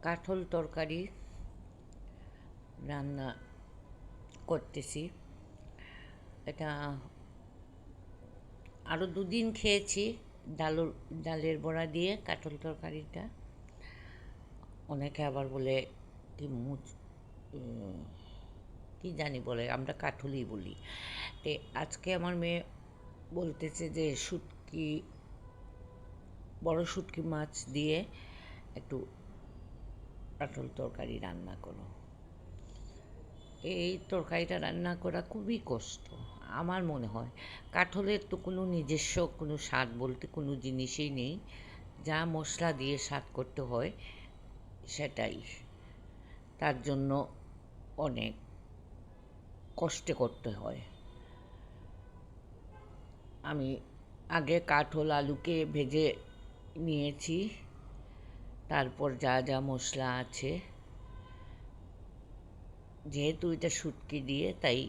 কাঠল তরকারি রান্না করতেছি। এটা আরও দুদিন খেয়েছি। ডালের বড়া দিয়ে কাঠল তরকারিটা। অনেকে আবার বলে কি কি জানি বলে, আমরা কাঠলই বলি। তো আজকে আমার মেয়ে বলতেছে যে বড় শুটকি মাছ দিয়ে একটু কাঠল তরকারি রান্না করো। এই তরকারিটা রান্না করা খুবই কষ্ট আমার মনে হয়। কাঠলের তো কোনো নিজস্ব কোনো স্বাদ বলতে কোনো জিনিসই নেই। যা মশলা দিয়ে স্বাদ করতে হয় সেটাই। তার জন্য অনেক কষ্টে করতে হয়। আমি আগে কাঠল আলুকে ভেজে নিয়েছি, তারপর যা যা মশলা আছে, যেহেতু এটা শুটকি দিয়ে তাই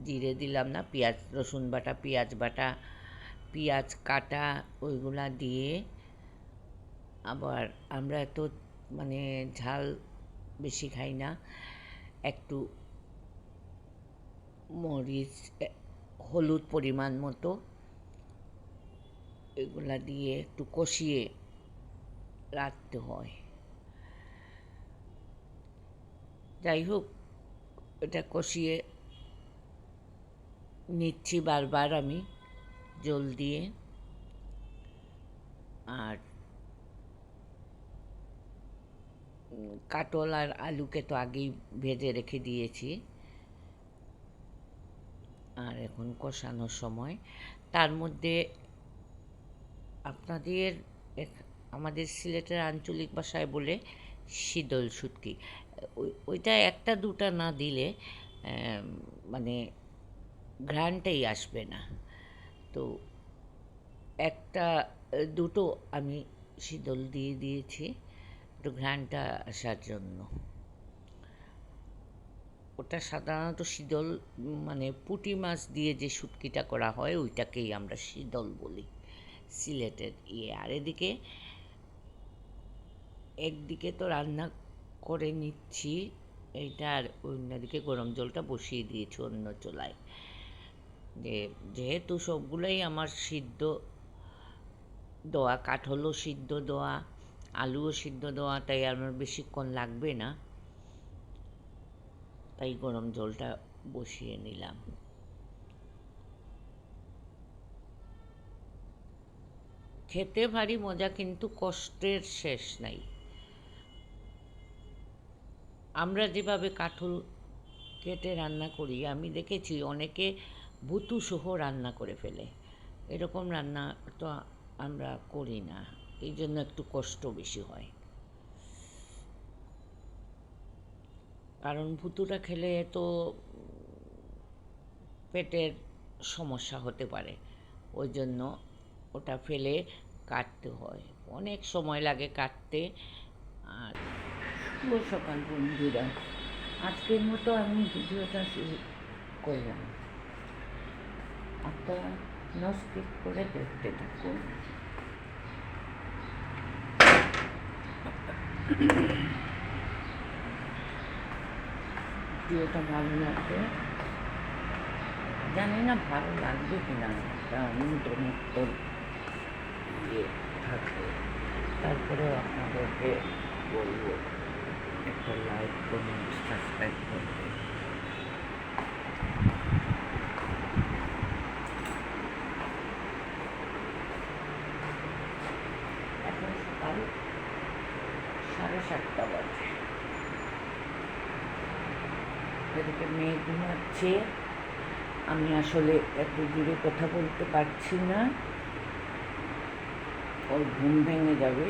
জিরে দিলাম না, পেঁয়াজ রসুন বাটা, পেঁয়াজ বাটা, পেঁয়াজ কাটা ওইগুলা দিয়ে। আবার আমরা তো ঝাল বেশি খাই না। একটু মরিচ, হলুদ পরিমাণ মতো এগুলা দিয়ে একটু কষিয়ে রাখতে হয়। যাই হোক, এটা কষিয়ে নিচ্ছি বারবার আমি জল দিয়ে। আর কাটল আর আলুকে তো আগেই ভেজে রেখে দিয়েছি। আর এখন কষানোর সময় তার মধ্যে আপনাদের আমাদের সিলেটের আঞ্চলিক ভাষায় বলে শীতল শুটকি। ওইটা একটা দুটা না দিলে মানে ঘ্রাণটাই আসবে না। তো একটা দুটো আমি শীতল দিয়ে দিয়েছি একটু ঘ্রাণটা আসার জন্য। ওটা সাধারণত শীতল পুঁটি মাছ দিয়ে যে শুটকিটা করা হয় ওইটাকেই আমরা শীতল বলি সিলেটের আর একদিকে তো রান্না করে নিচ্ছি এইটা, আর অন্যদিকে গরম জলটা বসিয়ে দিয়েছি অন্য চুলায়। যেহেতু সবগুলোই আমার সিদ্ধ দেওয়া, কাঠলও সিদ্ধ দেওয়া, আলুও সিদ্ধ দেওয়া, তাই আমার বেশিক্ষণ লাগবে না, তাই গরম জলটা বসিয়ে নিলাম। খেতে ভারী মজা, কিন্তু কষ্টের শেষ নাই। আমরা যেভাবে কাঠল কেটে রান্না করি, আমি দেখেছি অনেকে ভুতু সহ রান্না করে ফেলে। এরকম রান্না তো আমরা করি না, এই জন্য একটু কষ্ট বেশি হয়। কারণ ভুতুটা খেলে তো পেটের সমস্যা হতে পারে, ওই জন্য ওটা ফেলে কাটতে হয়, অনেক সময় লাগে কাটতে। আর শুভ সকাল বন্ধুরা, আজকের মতো আমি ভিডিওটা শুরু করলাম। আপনারা নস্কিপ করে দেখতে থাকুন। ভিডিওটা ভালো লাগবে, জানি না ভালো লাগবে কিনা, একটা মুক্ত ইয়ে থাকবে। তারপরে আপনাদেরকে বলবো একটা লাইক, কমেন্ট, সাবস্ক্রাইব করতে। এখন সকাল 7:30 বাজে। এদিকে মেয়ে ঘুমাচ্ছে। আমি আসলে এত দূরে কথা বলতে পারছি না, ওর ঘুম ভেঙে যাবে।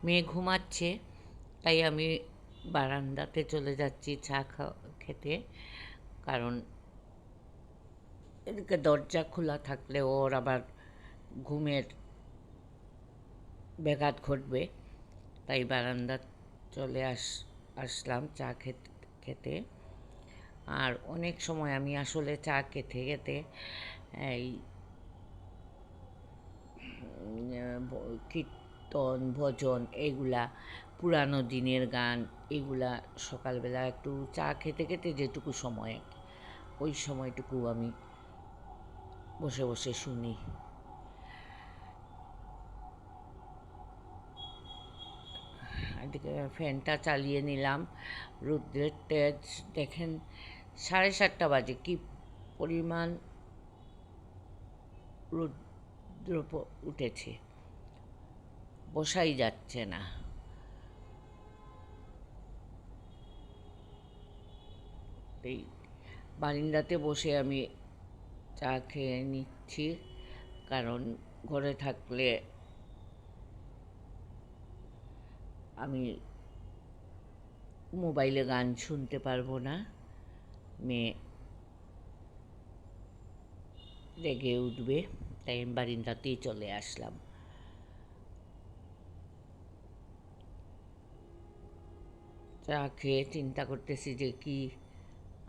মেয়ে ঘুমাচ্ছে, তাই আমি বারান্দাতে চলে যাচ্ছি চা খেতে। কারণ এদিকে দরজা খোলা থাকলে ওর আবার ঘুমের ব্যাঘাত ঘটবে, তাই বারান্দা চলে আসলাম চা খেতে। আর অনেক সময় আমি আসলে চা খেতে খেতে এই কীর্তন ভজন এগুলা পুরানো দিনের গান এগুলা সকালবেলা একটু চা খেতে খেতে যেটুকু সময় ওই সময়টুকু আমি বসে বসে শুনি। এদিকে ফ্যানটা চালিয়ে নিলাম, রৌদ্রের তেজ দেখেন 7:30 বাজে, কি পরিমাণ রৌদ্র উঠেছে, বসাই যাচ্ছে না। এই বারিন্দাতে বসে আমি চা খেয়ে নিচ্ছি, কারণ ঘরে থাকলে আমি মোবাইলে গান শুনতে পারবো না, মেয়ে রেগে উঠবে, তাই আমি বারিন্দাতেই চলে আসলাম। চা খেয়ে চিন্তা করতেছি যে কি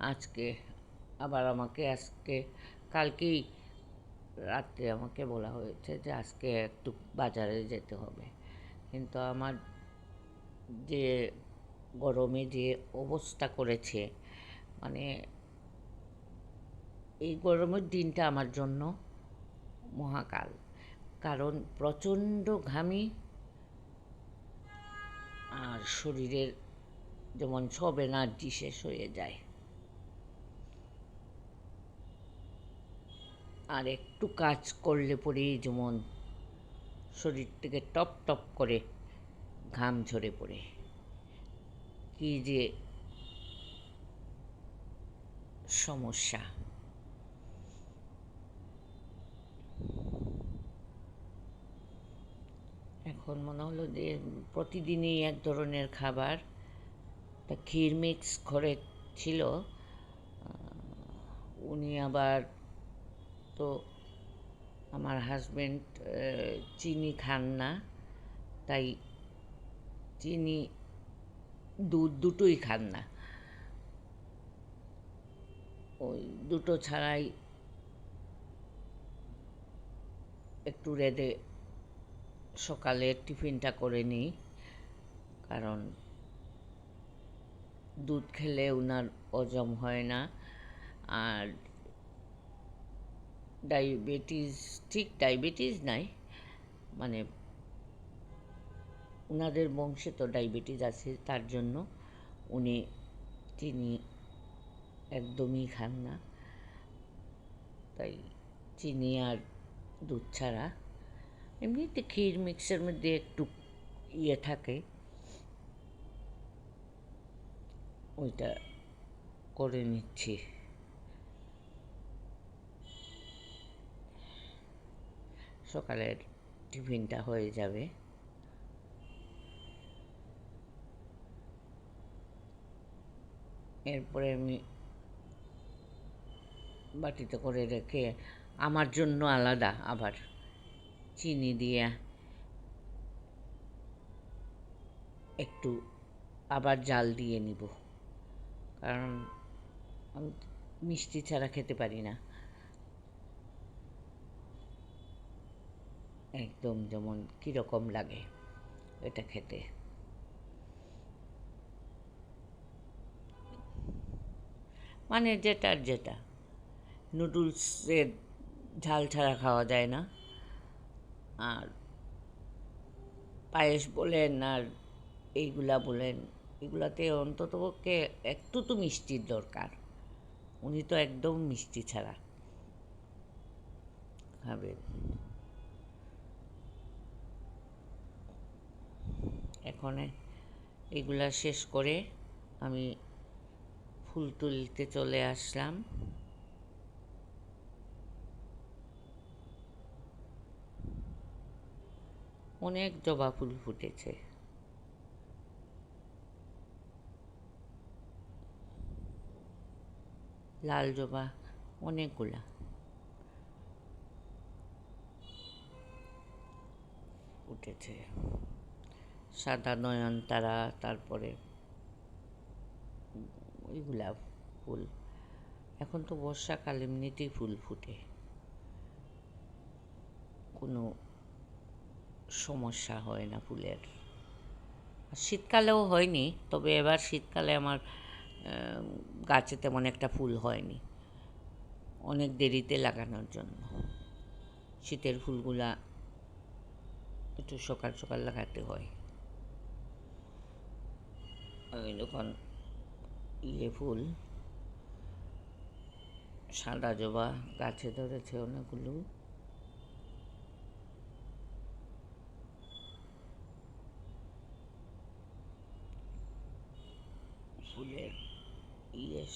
আজকে আবার আজকে কালকেই রাত্রে আমাকে বলা হয়েছে যে আজকে একটু বাজারে যেতে হবে, কিন্তু আমার যে গরমে যে অবস্থা করেছে, মানে এই গরমের দিনটা আমার জন্য মহাকাল, কারণ প্রচণ্ড ঘামি আর শরীরের যেমন সব এনার্জি শেষ হয়ে যায়, আর একটু কাজ করলে পরেই যেমন শরীর থেকে টপ টপ করে ঘাম ঝরে পড়ে, কি যে সমস্যা। এখন মনে হলো যে প্রতিদিনই এক ধরনের খাবার, তা ক্ষীর মিক্স ঘরে ছিল, উনি আবার তো আমার হাজব্যান্ড চিনি খান না, তাই চিনি দুধ দুটোই খান না, ওই দুটো ছাড়াই একটু রেঁধে সকালে টিফিনটা করে নিই, কারণ দুধ খেলে ওনার হজম হয় না, আর ডায়াবেটিস, ঠিক ডায়াবেটিস নাই, মানে ওনাদের বংশে তো ডায়াবেটিস আছে, তার জন্য উনি চিনি একদমই খান না, তাই চিনি আর দুধ ছাড়া এমনিতে ক্ষীর মিক্সের মধ্যে একটু ইয়ে থাকে, ওইটা করে নিচ্ছি। সকালের টিফিনটা হয়ে যাবে। এরপরে আমি বাটিতে করে রেখে আমার জন্য আলাদা আবার চিনি দিয়ে একটু আবার জাল দিয়ে নিব, কারণ আমি মিষ্টি ছাড়া খেতে পারি না, একদম যেমন কীরকম লাগে এটা খেতে। মানে যেটার যেটা, নুডলসের ঝাল ছাড়া খাওয়া যায় না, আর পায়েস বলেন আর এইগুলা বলেন, এগুলাতে অন্ততপক্ষে একটু তো মিষ্টির দরকার, উনি তো একদম মিষ্টি ছাড়া খাবেন। এখন এগুলা শেষ করে আমি ফুল তুলতে চলে আসলাম। অনেক জবা ফুল ফুটেছে, লাল জবা অনেকগুলা ফুটেছে, সাদা নয়নতারা, তারপরে ওইগুলা ফুল এখন তো বর্ষাকাল, এমনিতেই ফুল ফুটে, কোনো সমস্যা হয় না ফুলের। শীতকালেও হয়নি, তবে এবার শীতকালে আমার গাছে তেমন একটা ফুল হয়নি, অনেক দেরিতে লাগানোর জন্য। শীতের ফুলগুলা একটু সকাল সকাল লাগাতে হয়। যখন ফুল সাদা জবা গাছে ধরেছে অনেকগুলো। ফুলের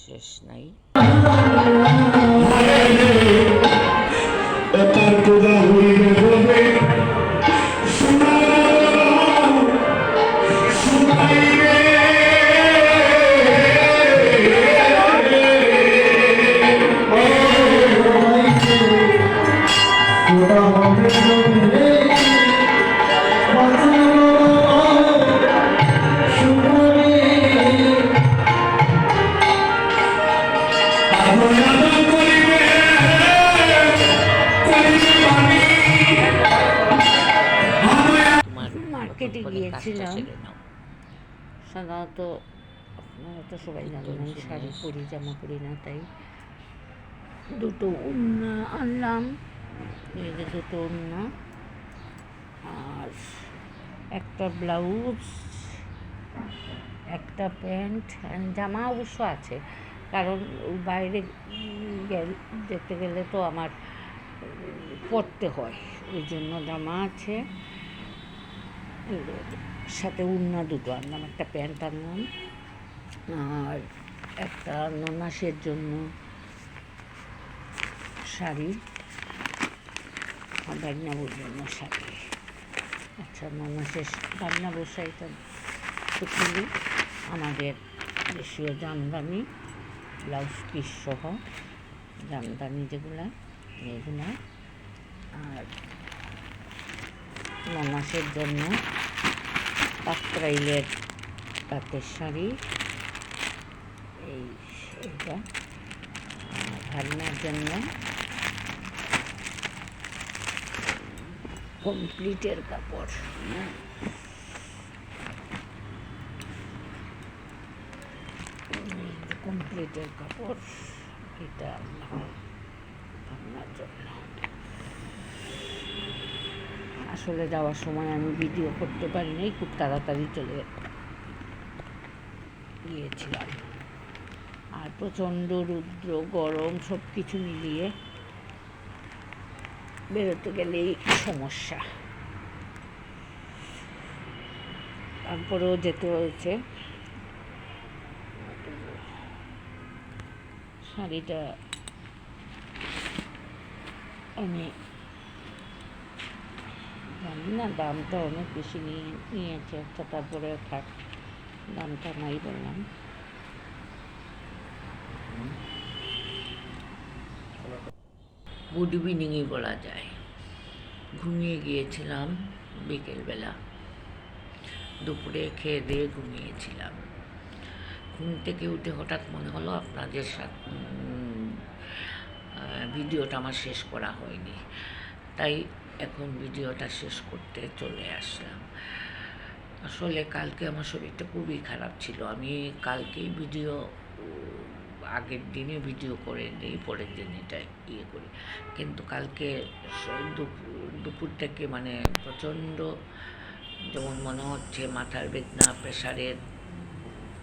শেষ নাই। মার্কেটে গিয়েছিলাম। সাধারণত আপনারা তো সবাই জানেন আমি শাড়ি পরি, জামা পরি না, তাই দুটো ওড়না আনলাম। এই যে দুটো ওড়না আর একটা ব্লাউজ, একটা প্যান্ট, জামা অবশ্য আছে, কারণ বাইরে যেতে গেলে তো আমার পরতে হয়, ওই জন্য জামা আছে। সাথে ওড়না দুটো আনলাম, একটা প্যান্ট আনলাম আর একটা ননাসের জন্য শাড়ি আর বাগনাবুর জন্য শাড়ি। আচ্ছা, ননাসের বাগনাবুর শাড়িটা তো খুলি, আমাদের দেশীয় জামদানি, ব্লাউজ পিস সহ জামদানি যেগুলা এগুলা। আর ননাসের জন্য কাকরাইলের তাঁতের শাড়ি, এইটা। ভাগনার জন্য কমপ্লিটের কাপড়, কমপ্লিটের কাপড়, এটা ভাগনার জন্য। আসলে যাওয়ার সময় আমি ভিডিও করতে পারিনি, খুব তাড়াতাড়ি চলে গিয়েছিলাম। আর প্রচণ্ড রৌদ্র, গরম, সব কিছু মিলিয়ে বেরোতে গেলেই সমস্যা। তারপরেও যেতে হয়েছে। শাড়িটা আমি জানি না, দামটা অনেক বেশি নিয়েছে। আচ্ছা, তারপরে থাক, দামটা নাই বললাম। গুড ইভিনিংই বলা যায়। ঘুমিয়ে গিয়েছিলাম বিকেলবেলা, দুপুরে খেয়ে দিয়ে ঘুমিয়েছিলাম। ঘুম থেকে উঠে হঠাৎ মনে হলো আপনাদের সাথে ভিডিওটা আমার শেষ করা হয়নি, তাই এখন ভিডিওটা শেষ করতে চলে আসলাম। আসলে কালকে আমার শরীরটা খুবই খারাপ ছিল। আমি কালকেই ভিডিও, আগের দিনে ভিডিও করে নিই, পরের দিন এটা করি, কিন্তু কালকে দুপুর থেকে মানে প্রচণ্ড, যেমন মনে হচ্ছে মাথার বেদনা, প্রেশারের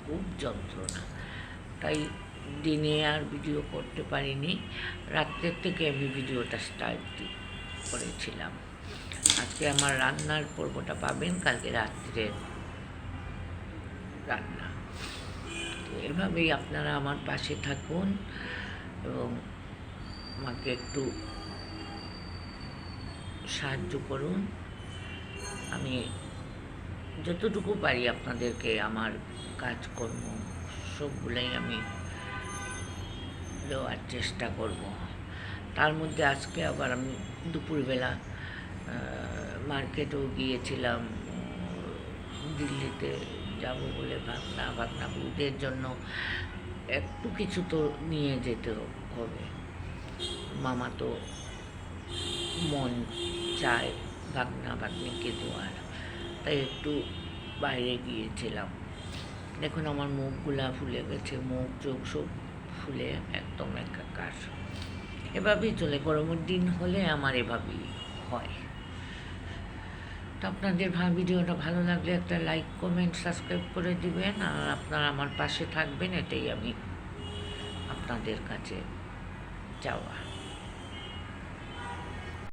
খুব যন্ত্রণা, তাই দিনে আর ভিডিও করতে পারিনি। রাত্রের থেকে আমি ভিডিওটা স্টার্ট করেছিলাম। আজকে আমার রান্নার পর্বটা পাবেন কালকে রাত্রে রান্না। তো এভাবেই আপনারা আমার পাশে থাকুন এবং আমাকে একটু সাহায্য করুন। আমি যতটুকু পারি আপনাদেরকে আমার কাজকর্ম সবগুলোই আমি দেওয়ার চেষ্টা করব। তার মধ্যে আজকে আবার আমি দুপুরবেলা মার্কেটেও গিয়েছিলাম, দিল্লিতে যাব বলে ভাগনা বউদের জন্য একটু কিছু তো নিয়ে যেতে হবে। মামা তো মন চায় ভাগনা ভাগ্নিকে দেওয়ার, তাই একটু বাইরে গিয়েছিলাম। দেখুন আমার মুখগুলা ফুলে গেছে, মুখ চোখ সব ফুলে একদম একাকার। এভাবেই চলে, গরমের দিন হলে আমার এভাবেই হয়। তো আপনাদের ভিডিওটা ভালো লাগলে একটা লাইক কমেন্ট সাবস্ক্রাইব করে দিবেন, আর আপনারা আমার পাশে থাকবেন, এটাই আমি আপনাদের কাছে চাওয়া।